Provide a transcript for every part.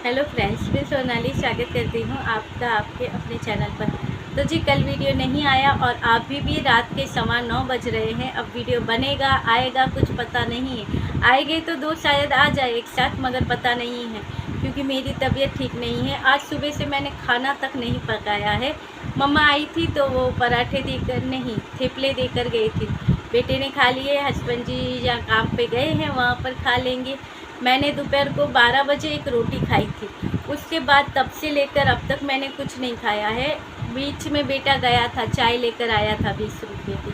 Hello friends, मैं सोनाली स्वागत करती हूँ आपका आपके अपने चैनल पर। तो जी कल वीडियो नहीं आया और अभी भी रात के 9:15 बज रहे हैं। अब वीडियो बनेगा आएगा कुछ पता नहीं है। आएगी तो दो शायद आ जाए एक साथ, मगर पता नहीं है क्योंकि मेरी तबीयत ठीक नहीं है। आज सुबह से मैंने खाना तक नहीं पकाया है। मम्मा आई थी तो वो पराठे देकर नहीं थेपले देकर गई थी। बेटे ने खा लिए, हस्बैंड जी या काम पे गए हैं वहाँ पर खा लेंगे। मैंने दोपहर को 12 बजे एक रोटी खाई थी। उसके बाद तब से लेकर अब तक मैंने कुछ नहीं खाया है। बीच में बेटा गया था, चाय लेकर आया था 20 रुपये की,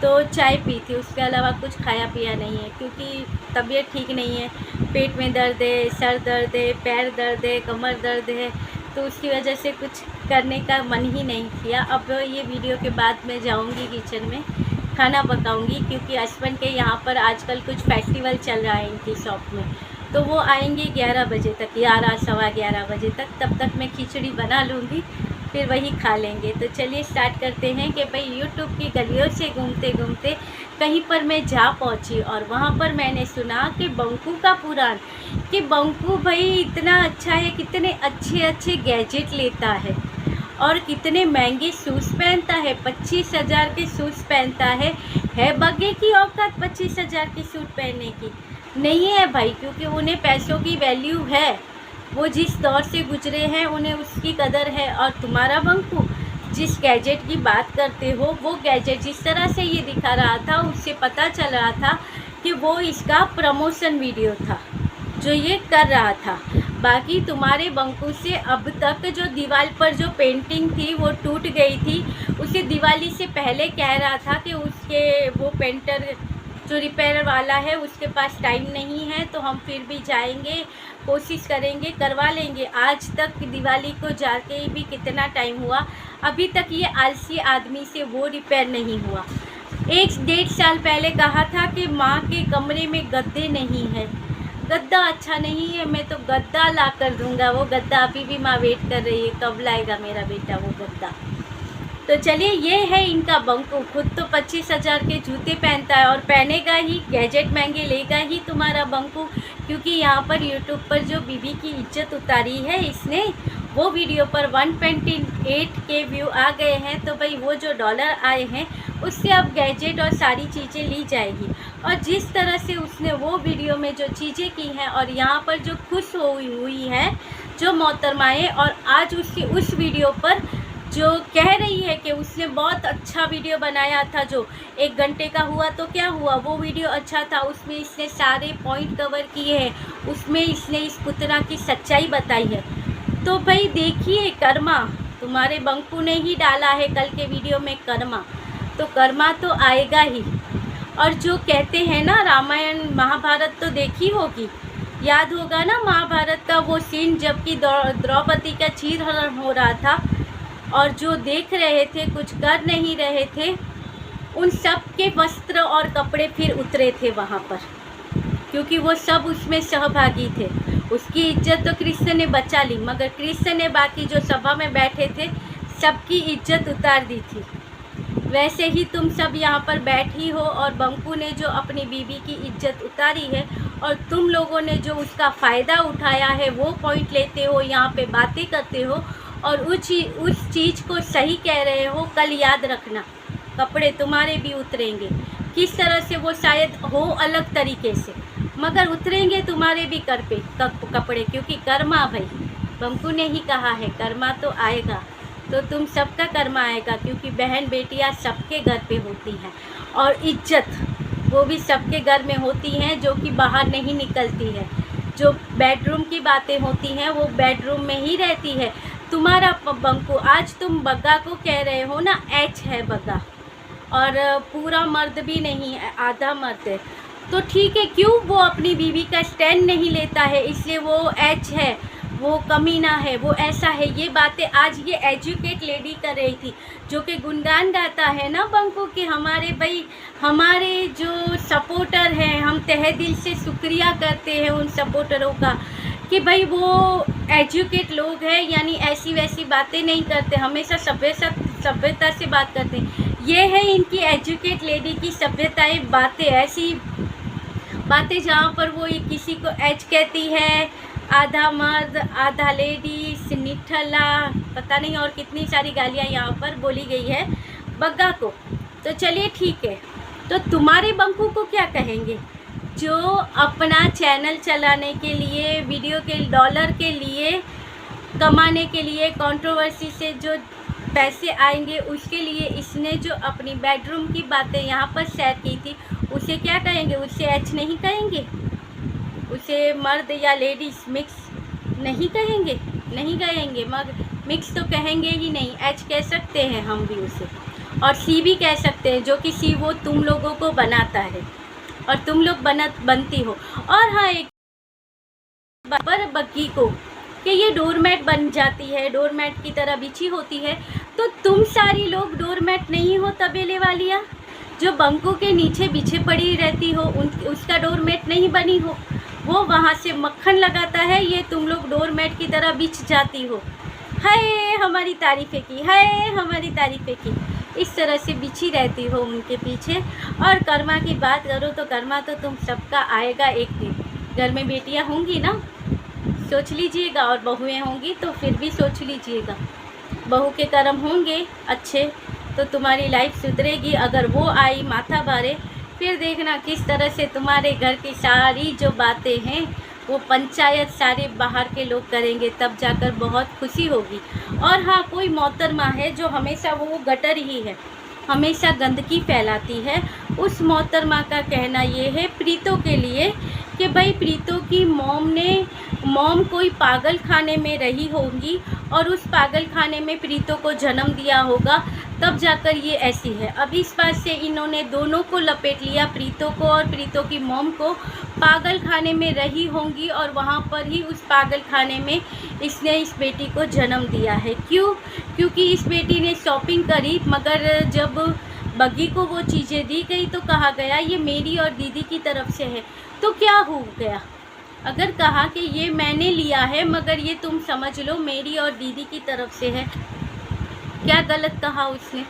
तो चाय पी थी। उसके अलावा कुछ खाया पिया नहीं है क्योंकि तबीयत ठीक नहीं है। पेट में दर्द है, सर दर्द है, पैर दर्द है, कमर दर्द है, तो उसकी वजह से कुछ करने का मन ही नहीं किया। अब ये वीडियो के बाद मैं जाऊंगी किचन में, खाना पकाऊंगी क्योंकि हस्बैंड के यहाँ पर आजकल कुछ फेस्टिवल चल रहा है इनकी शॉप में। तो वो आएंगे 11 बजे तक, 11 सवा 11 बजे तक। तब तक मैं खिचड़ी बना लूँगी, फिर वही खा लेंगे। तो चलिए स्टार्ट करते हैं कि भाई यूट्यूब की गलियों से घूमते घूमते कहीं पर मैं जा पहुंची और वहां पर मैंने सुना कि बंकू का पुराण, कि बंकू भाई इतना अच्छा है, कितने अच्छे अच्छे गैजेट लेता है और कितने महंगे शूज़ पहनता है। 25,000 के शूज़ पहनता है बग्गे की औकात 25,000 के सूट पहनने की? नहीं है भाई, क्योंकि उन्हें पैसों की वैल्यू है। वो जिस दौर से गुजरे हैं उन्हें उसकी कदर है। और तुम्हारा बंकू जिस गैजेट की बात करते हो, वो गैजेट जिस तरह से ये दिखा रहा था उससे पता चल रहा था कि वो इसका प्रमोशन वीडियो था जो ये कर रहा था। बाकी तुम्हारे बंकू से अब तक जो दीवार पर जो पेंटिंग थी वो टूट गई थी। उसे दिवाली से पहले कह रहा था कि उसके वो पेंटर जो रिपेयर वाला है उसके पास टाइम नहीं है, तो हम फिर भी जाएंगे, कोशिश करेंगे, करवा लेंगे। आज तक दिवाली को जाके भी कितना टाइम हुआ, अभी तक ये आलसी आदमी से वो रिपेयर नहीं हुआ। 1-1.5 साल पहले कहा था कि माँ के कमरे में गद्दे नहीं है, गद्दा अच्छा नहीं है, मैं तो गद्दा ला कर दूँगा। वो गद्दा अभी भी माँ वेट कर रही है, कब लाएगा मेरा बेटा वो गद्दा। तो चलिए, ये है इनका बंकू। खुद तो 25,000 के जूते पहनता है और पहनेगा ही, गैजेट महंगे लेगा ही तुम्हारा बंकू। क्योंकि यहाँ पर यूट्यूब पर जो बीबी की इज्जत उतारी है इसने, वो वीडियो पर 128 के व्यू आ गए हैं। तो भाई वो जो डॉलर आए हैं उससे अब गैजेट और सारी चीज़ें ली जाएगी। और जिस तरह से उसने वो वीडियो में जो चीज़ें की हैं और यहाँ पर जो खुश हुई है जो मोहतरमाएँ, और आज उसकी उस वीडियो पर जो कह रही है कि उसने बहुत अच्छा वीडियो बनाया था, जो 1 घंटे का हुआ, तो क्या हुआ, वो वीडियो अच्छा था, उसमें इसने सारे पॉइंट कवर किए हैं, उसमें इसने इस पुतना की सच्चाई बताई है। तो भाई देखिए, कर्मा तुम्हारे बंकू ने ही डाला है कल के वीडियो में कर्मा, तो कर्मा तो आएगा ही। और जो कहते हैं ना, रामायण महाभारत तो देखी होगी, याद होगा ना महाभारत का वो सीन जबकि द्रौपदी का चीरहरण हो रहा था और जो देख रहे थे कुछ कर नहीं रहे थे, उन सब के वस्त्र और कपड़े फिर उतरे थे वहाँ पर, क्योंकि वो सब उसमें सहभागी थे। उसकी इज्जत तो कृष्ण ने बचा ली, मगर कृष्ण ने बाकी जो सभा में बैठे थे सबकी इज्जत उतार दी थी। वैसे ही तुम सब यहाँ पर बैठी हो और बंकू ने जो अपनी बीवी की इज्जत उतारी है और तुम लोगों ने जो उसका फ़ायदा उठाया है वो पॉइंट लेते हो, यहाँ पे बातें करते हो और उस चीज़ को सही कह रहे हो। कल याद रखना, कपड़े तुम्हारे भी उतरेंगे। किस तरह से वो शायद हो अलग तरीके से, मगर उतरेंगे तुम्हारे भी कर पे कपड़े, क्योंकि कर्मा भाई बंकू ने ही कहा है कर्मा तो आएगा। तो तुम सबका कर्मा आएगा, क्योंकि बहन बेटियां सबके घर पे होती हैं और इज्जत वो भी सबके घर में होती हैं, जो कि बाहर नहीं निकलती है। जो बेडरूम की बातें होती हैं वो बेडरूम में ही रहती है। तुम्हारा बंकू, आज तुम बग्गा को कह रहे हो ना, एच है बग्गा, और पूरा मर्द भी नहीं है, आधा मर्द है। तो ठीक है, क्यों वो अपनी बीवी का स्टैंड नहीं लेता है, इसलिए वो एच है, वो कमीना है, वो ऐसा है। ये बातें आज ये एजुकेट लेडी कर रही थी, जो कि गुणगान गाता है ना बंकू के। हमारे भाई, हमारे जो सपोर्टर हैं, हम तहे दिल से शुक्रिया करते हैं उन सपोर्टरों का कि भाई वो एजुकेट लोग हैं, यानी ऐसी वैसी बातें नहीं करते, हमेशा सभ्यता से बात करते हैं। ये है इनकी एजुकेट लेडी की सभ्यताएं, बातें, ऐसी बातें जहाँ पर वो किसी को एच कहती है, आधा मर्द आधा लेडीज, निठला, पता नहीं और कितनी सारी गालियाँ यहाँ पर बोली गई है बग्गा को। तो चलिए ठीक है, तो तुम्हारे बंकू को क्या कहेंगे जो अपना चैनल चलाने के लिए, वीडियो के डॉलर के लिए, कमाने के लिए, कंट्रोवर्सी से जो पैसे आएंगे उसके लिए इसने जो अपनी बेडरूम की बातें यहाँ पर शेयर की थी, उसे क्या कहेंगे? उसे एच नहीं कहेंगे? उसे मर्द या लेडीज मिक्स नहीं कहेंगे? नहीं कहेंगे, मगर मिक्स तो कहेंगे ही नहीं, एच कह सकते हैं हम भी उसे, और सी भी कह सकते हैं, जो कि सी वो तुम लोगों को बनाता है और तुम लोग बनती हो। और हाँ, एक पर बग्गी को कि ये डोरमैट बन जाती है, डोरमैट की तरह बिछी होती है, तो तुम सारी लोग डोरमैट नहीं हो तबेले वालियाँ, जो बंकू के नीचे बिछे पड़ी रहती हो, उसका डोरमैट नहीं बनी हो, वो वहाँ से मक्खन लगाता है, ये तुम लोग डोरमैट की तरह बिछ जाती हो। हाय हमारी तारीफ़ें की, हाय हमारी तारीफ़ें की, इस तरह से बिछी रहती हो उनके पीछे। और कर्मा की बात करो तो कर्मा तो तुम सबका आएगा एक दिन। घर में बेटियां होंगी ना, सोच लीजिएगा, और बहुएं होंगी तो फिर भी सोच लीजिएगा। बहू के कर्म होंगे अच्छे तो तुम्हारी लाइफ सुधरेगी। अगर वो आई माथा भारे, फिर देखना किस तरह से तुम्हारे घर की सारी जो बातें हैं वो पंचायत सारे बाहर के लोग करेंगे, तब जाकर बहुत खुशी होगी। और हाँ, कोई मोहतरमा है जो हमेशा वो गटर ही है, हमेशा गंदगी फैलाती है, उस मोहतरमा का कहना ये है प्रीतों के लिए कि भाई प्रीतों की मॉम कोई पागल खाने में रही होंगी और उस पागल खाने में प्रीतों को जन्म दिया होगा, तब जाकर ये ऐसी है। अब इस बात से इन्होंने दोनों को लपेट लिया, प्रीतों को और प्रीतों की मॉम को। पागल खाने में रही होंगी और वहाँ पर ही उस पागल खाने में इसने इस बेटी को जन्म दिया है। क्यों? क्योंकि इस बेटी ने शॉपिंग करी, मगर जब बग्गी को वो चीज़ें दी गई तो कहा गया ये मेरी और दीदी की तरफ से है। तो क्या हो गया अगर कहा कि ये मैंने लिया है मगर ये तुम समझ लो मेरी और दीदी की तरफ से है? क्या गलत कहा उसने?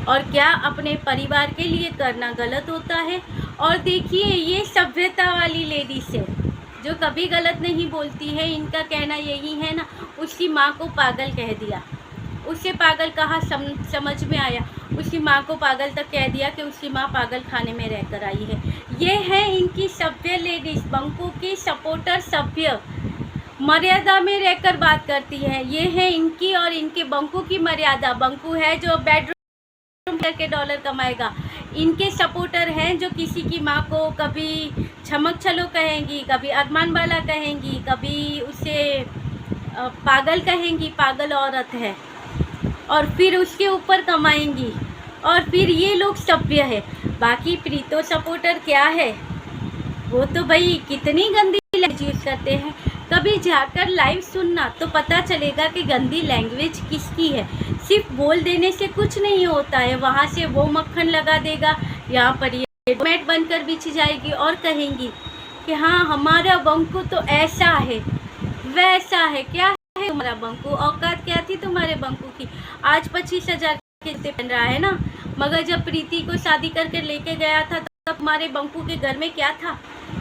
और क्या अपने परिवार के लिए करना गलत होता है? और देखिए, ये सभ्यता वाली लेडीज है जो कभी गलत नहीं बोलती है। इनका कहना यही है ना, उसकी माँ को पागल कह दिया, उससे पागल कहा समझ में आया, उसकी माँ को पागल तक कह दिया कि उसकी माँ पागल खाने में रहकर आई है। ये है इनकी सभ्य लेडीज, बंकू की सपोर्टर, सभ्य मर्यादा में रहकर बात करती है। ये है इनकी और इनके बंकू की मर्यादा। बंकू है जो बेडरूम करके डॉलर कमाएगा, इनके सपोर्टर हैं जो किसी की माँ को कभी छमक छलो कहेंगी, कभी अरमान वाला कहेंगी, कभी उसे पागल कहेंगी, पागल औरत है, और फिर उसके ऊपर कमाएंगी। और फिर ये लोग सभ्य है। बाकी प्रीतो सपोर्टर क्या है, वो तो भाई कितनी गंदी लैंग्वेज यूज़ करते हैं। कभी जाकर लाइव सुनना तो पता चलेगा कि गंदी लैंग्वेज किसकी है। सिर्फ बोल देने से कुछ नहीं होता है, वहाँ से वो मक्खन लगा देगा, यहाँ पर ये मैट बनकर बिछ जाएगी और कहेंगी कि हाँ हमारा बंकू तो ऐसा है वैसा है। क्या है तुम्हारा बंकू? औकात क्या थी तुम्हारे बंकू की? आज 25,000 के जूते पहन रहा है ना, मगर जब प्रीति को शादी करके लेके गया था तब तुम्हारे बंकू के घर में क्या था?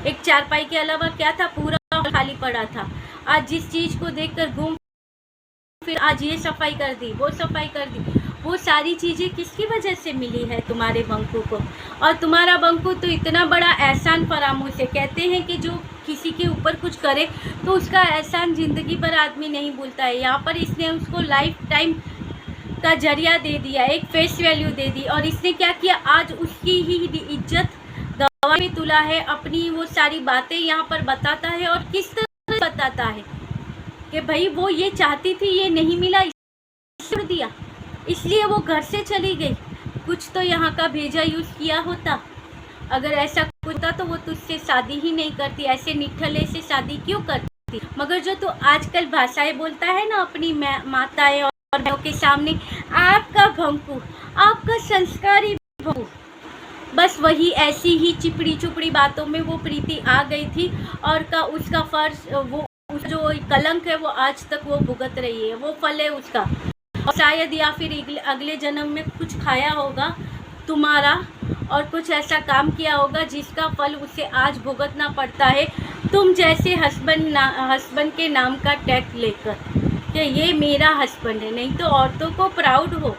एक चारपाई के अलावा क्या था? पूरा खाली पड़ा था। आज जिस चीज़ को देखकर घूम फिर आज ये सफाई कर दी, वो सफाई कर दी, वो सारी चीज़ें किसकी वजह से मिली है? तुम्हारे बंकू को। और तुम्हारा बंकू तो इतना बड़ा एहसान फरामोश है। कहते हैं कि जो किसी के ऊपर कुछ करे तो उसका एहसान ज़िंदगी भर आदमी नहीं भूलता है। यहाँ पर इसने उसको लाइफ टाइम का जरिया दे दिया, एक फेस वैल्यू दे दी। और इसने क्या किया? आज उसकी ही इज्जत गवाह में तुला है, अपनी वो सारी बातें यहाँ पर बताता है। और किस तरह बताता है कि भाई वो ये चाहती थी, ये नहीं मिला, छोड़ दिया, इसलिए वो घर से चली गई। कुछ तो यहाँ का भेजा यूज़ किया होता। अगर ऐसा कुछ होता तो वो तुझसे शादी ही नहीं करती, ऐसे निठल्ले से शादी क्यों करती? मगर जो तू आजकल भाषाएं बोलता है ना अपनी माताएं और बहनों के सामने, आपका भंकू, आपका संस्कारी भंकू, बस वही ऐसी ही चिपड़ी चुपड़ी बातों में वो प्रीति आ गई थी। और उसका फर्ज, वो जो कलंक है वो आज तक वो भुगत रही है, वो फल है उसका। और शायद या फिर अगले जन्म में कुछ खाया होगा तुम्हारा और कुछ ऐसा काम किया होगा जिसका फल उसे आज भुगतना पड़ता है। तुम जैसे हस्बैंड के नाम का टैग लेकर कि ये मेरा हस्बैंड है। नहीं तो औरतों को प्राउड हो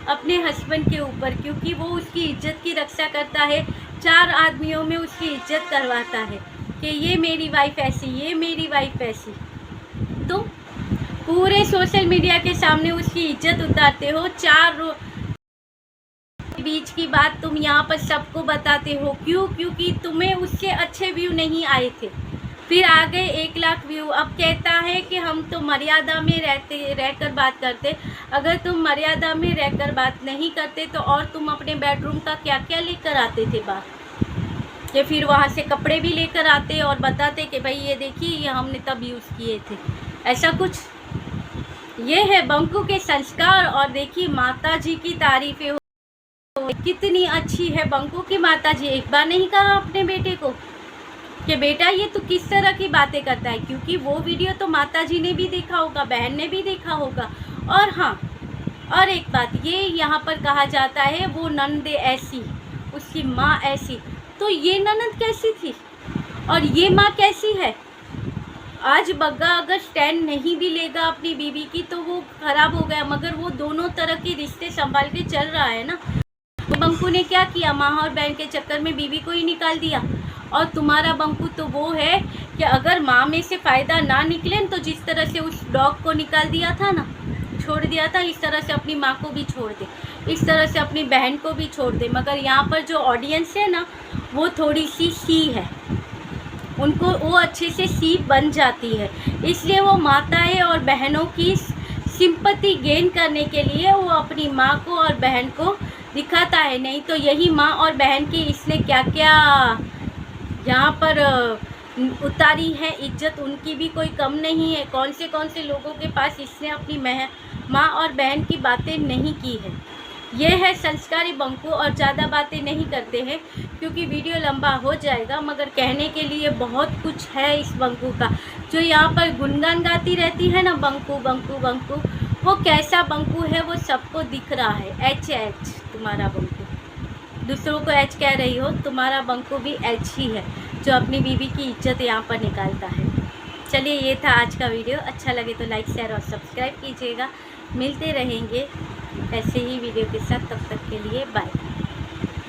अपने हस्बैंड के ऊपर, क्योंकि वो उसकी इज्जत की रक्षा करता है, 4 आदमियों में उसकी इज्जत करवाता है कि ये मेरी वाइफ ऐसी, ये मेरी वाइफ ऐसी। तुम पूरे सोशल मीडिया के सामने उसकी इज्जत उतारते हो, 4 बीच की बात तुम यहाँ पर सबको बताते हो। क्यों? क्योंकि तुम्हें उससे अच्छे व्यू नहीं आए थे, फिर आ गए 1 लाख व्यू। अब कहता है कि हम तो मर्यादा में रहकर बात करते। अगर तुम मर्यादा में रहकर बात नहीं करते तो और तुम अपने बेडरूम का क्या क्या लेकर आते थे बात, कि फिर वहाँ से कपड़े भी लेकर आते और बताते कि भाई ये देखिए ये हमने तब यूज़ किए थे। ऐसा कुछ, ये है बंकू के संस्कार। और देखिए माता जी की तारीफ़ें हो, कितनी अच्छी है बंकू की माता जी। एक बार नहीं कहा अपने बेटे को कि बेटा ये तो किस तरह की बातें करता है, क्योंकि वो वीडियो तो माता जी ने भी देखा होगा, बहन ने भी देखा होगा। और हाँ, और एक बात ये यहाँ पर कहा जाता है वो ननद ऐसी, उसकी माँ ऐसी। तो ये ननद कैसी थी और ये माँ कैसी है? आज बग्गा अगर स्टैंड नहीं भी लेगा अपनी बीवी की तो वो खराब हो गया, मगर वो दोनों तरह के रिश्ते संभाल के चल रहा है ना। बंकू ने क्या किया, माँ और बहन के चक्कर में बीवी को ही निकाल दिया। और तुम्हारा बंकू तो वो है कि अगर माँ में से फ़ायदा ना निकले तो जिस तरह से उस डॉग को निकाल दिया था ना, छोड़ दिया था, इस तरह से अपनी माँ को भी छोड़ दे, इस तरह से अपनी बहन को भी छोड़ दे। मगर यहाँ पर जो ऑडियंस है ना वो थोड़ी सी है, उनको वो अच्छे से सी बन जाती है, इसलिए वो माताएं और बहनों की सिंपैथी गेन करने के लिए वो अपनी माँ को और बहन को दिखाता है। नहीं तो यही माँ और बहन की इसने क्या क्या यहाँ पर उतारी है इज्जत, उनकी भी कोई कम नहीं है। कौन से लोगों के पास इसने अपनी माँ और बहन की बातें नहीं की है। ये है संस्कारी बंकू। और ज़्यादा बातें नहीं करते हैं क्योंकि वीडियो लंबा हो जाएगा, मगर कहने के लिए बहुत कुछ है इस बंकू का। जो यहाँ पर गुनगान गाती रहती है ना बंकू बंकू बंकू, वो कैसा बंकू है वो सबको दिख रहा है। एच तुम्हारा बंकू, दूसरों को एच कह रही हो, तुम्हारा बंकू भी एच ही है जो अपनी बीवी की इज्जत यहाँ पर निकालता है। चलिए ये था आज का वीडियो, अच्छा लगे तो लाइक शेयर और सब्सक्राइब कीजिएगा। मिलते रहेंगे ऐसे ही वीडियो के साथ, तब तक के लिए बाय।